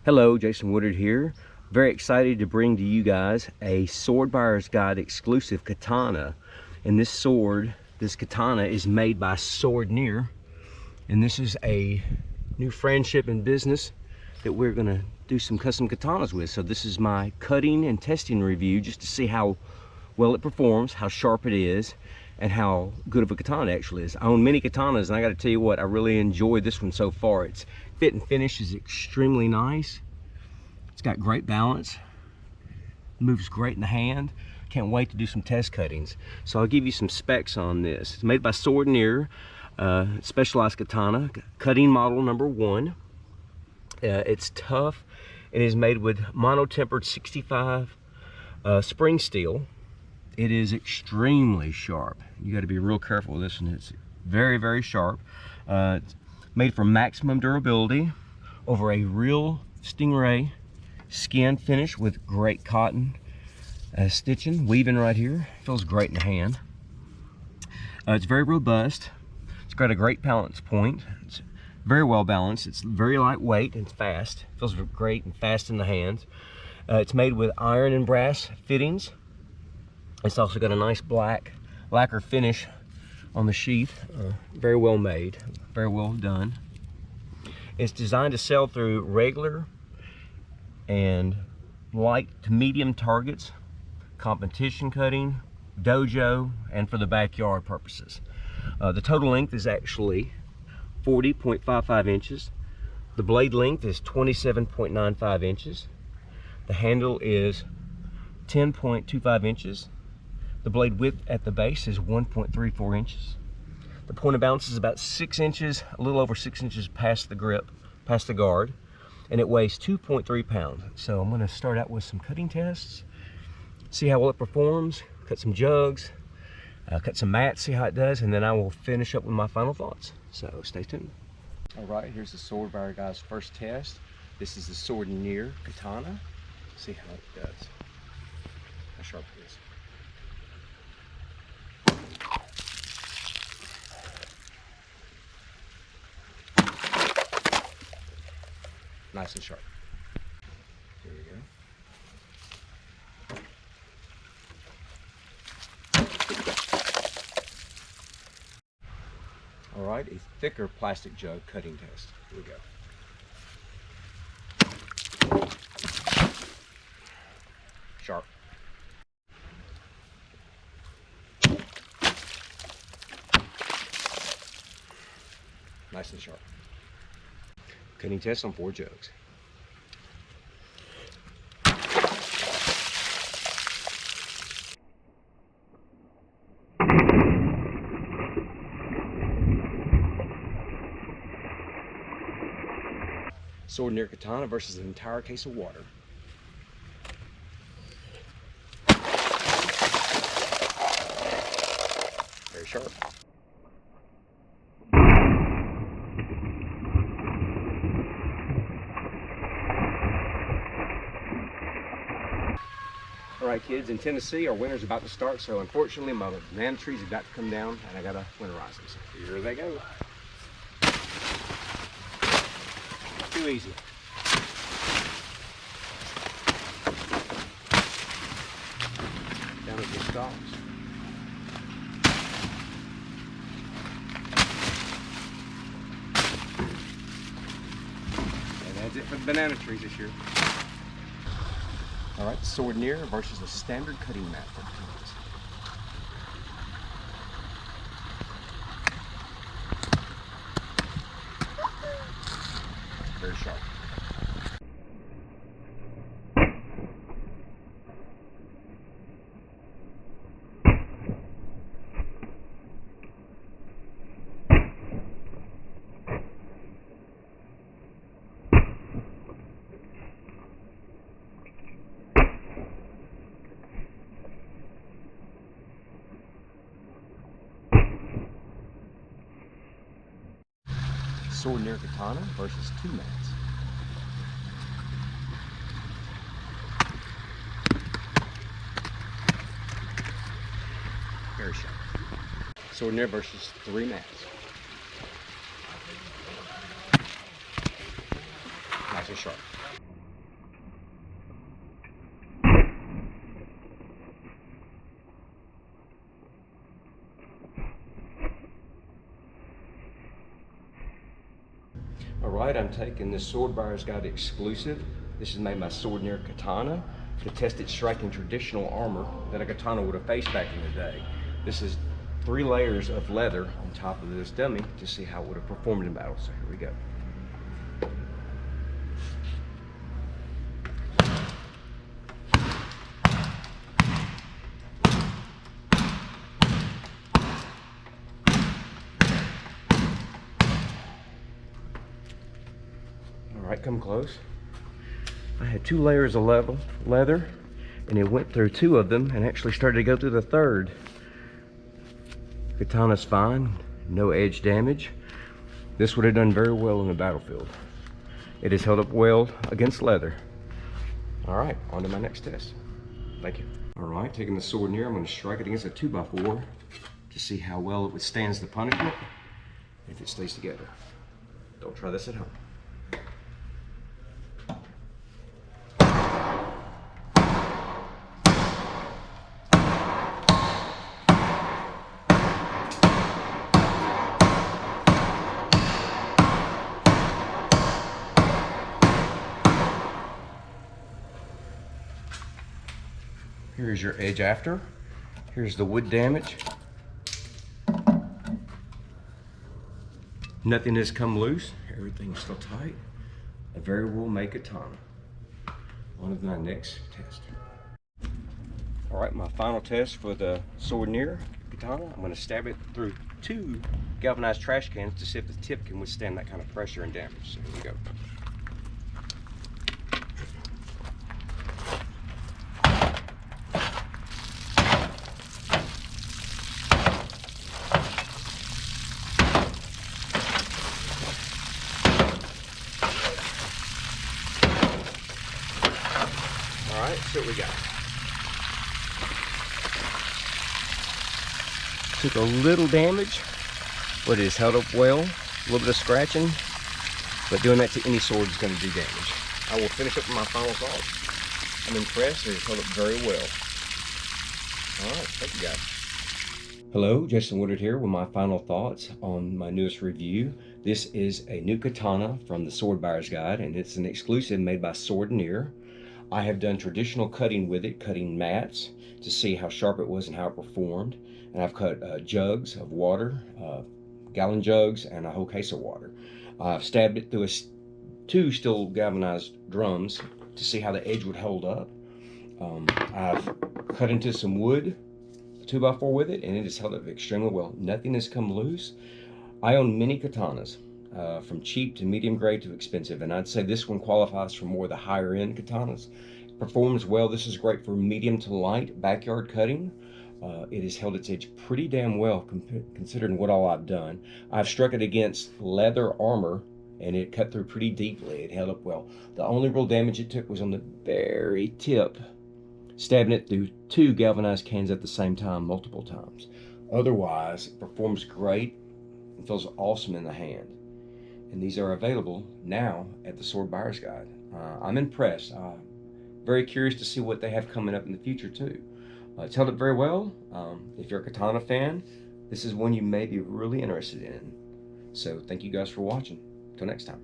Hello, Jason Woodard here. Very excited to bring to you guys a Sword Buyer's Guide exclusive katana. And this katana is made by Swordier. And this is a new friendship and business that we're gonna do some custom katanas with. So this is my cutting and testing review just to see how well it performs, how sharp it is, and how good of a katana it actually is. I own many katanas, and I got to tell you what, I really enjoyed this one so far. Its fit and finish is extremely nice. It's got great balance, moves great in the hand. Can't wait to do some test cuttings. So I'll give you some specs on this. It's made by Swordier, specialized katana, cutting model number 1. It's tough. It is made with mono-tempered 65 spring steel. It is extremely sharp. You got to be real careful with this one. It's very, very sharp. It's made for maximum durability over a real stingray skin finish with great cotton stitching, weaving right here. Feels great in the hand. It's very robust. It's got a great balance point. It's very well balanced. It's very lightweight and fast. Feels great and fast in the hand. It's made with iron and brass fittings. It's also got a nice black lacquer finish on the sheath. Very well made, very well done. It's designed to sell through regular and light to medium targets, competition cutting, dojo, and for the backyard purposes. The total length is actually 40.55 inches. The blade length is 27.95 inches. The handle is 10.25 inches. The blade width at the base is 1.34 inches. The point of balance is about 6 inches, a little over 6 inches past the grip, past the guard, and it weighs 2.3 pounds. So I'm going to start out with some cutting tests, see how well it performs, cut some jugs, cut some mats, see how it does, and then I will finish up with my final thoughts. So stay tuned. All right, here's the Sword Buyer Guy's first test. This is the Swordier Katana. See how it does, how sharp it is. Nice and sharp. Here we go. All right, a thicker plastic jug cutting test. Here we go. Sharp. Nice and sharp. Cutting test on 4 jugs. Swordier Katana versus an entire case of water. Very sharp. All right, kids, in Tennessee, our winter's about to start, so unfortunately my banana trees have got to come down and I gotta winterize them. So here they go. Too easy. Down at the stalks. And that's it for the banana trees this year. All right, Swordier versus a standard cutting mat for katanas. Very sharp. Swordier Katana versus 2 mats. Very sharp. Swordier versus 3 mats. nice and sharp. Alright, I'm taking this Sword Buyer's Guide exclusive. This is made by Swordier Katana to test its striking traditional armor that a katana would have faced back in the day. This is 3 layers of leather on top of this dummy to see how it would have performed in battle. So here we go. Alright, come close. I had 2 layers of leather, and it went through 2 of them and actually started to go through the 3rd. Katana's fine, no edge damage. This would have done very well in the battlefield. It has held up well against leather. Alright, on to my next test. Thank you. Alright, taking the Swordier, I'm going to strike it against a 2x4 to see how well it withstands the punishment if it stays together. Don't try this at home. Here's your edge after. Here's the wood damage. Nothing has come loose. Everything's still tight. A very well made katana. On to my next test. All right, my final test for the Swordier Katana. I'm going to stab it through 2 galvanized trash cans to see if the tip can withstand that kind of pressure and damage. So here we go. Alright, see what we got. Took a little damage, but it has held up well. A little bit of scratching, but doing that to any sword is going to do damage. I will finish up with my final thoughts. I'm impressed. It has held up very well. Alright, thank you guys. Hello, Jason Woodard here with my final thoughts on my newest review. This is a new katana from the Sword Buyer's Guide, and it's an exclusive made by Swordier. I have done traditional cutting with it, cutting mats to see how sharp it was and how it performed. And I've cut jugs of water, gallon jugs, and a whole case of water. I've stabbed it through 2 steel galvanized drums to see how the edge would hold up. I've cut into some wood, 2x4 with it, and it has held up extremely well. Nothing has come loose. I own many katanas. From cheap to medium grade to expensive, and I'd say this one qualifies for more of the higher end katanas. It performs well. This is great for medium to light backyard cutting. It has held its edge pretty damn well considering what all I've done. I've struck it against leather armor and it cut through pretty deeply. It held up well. The only real damage it took was on the very tip, stabbing it through 2 galvanized cans at the same time multiple times. Otherwise, it performs great and feels awesome in the hand. And these are available now at the Sword Buyer's Guide. I'm impressed. Very curious to see what they have coming up in the future too. It's held up very well. If you're a katana fan, this is one you may be really interested in. So thank you guys for watching. Until next time.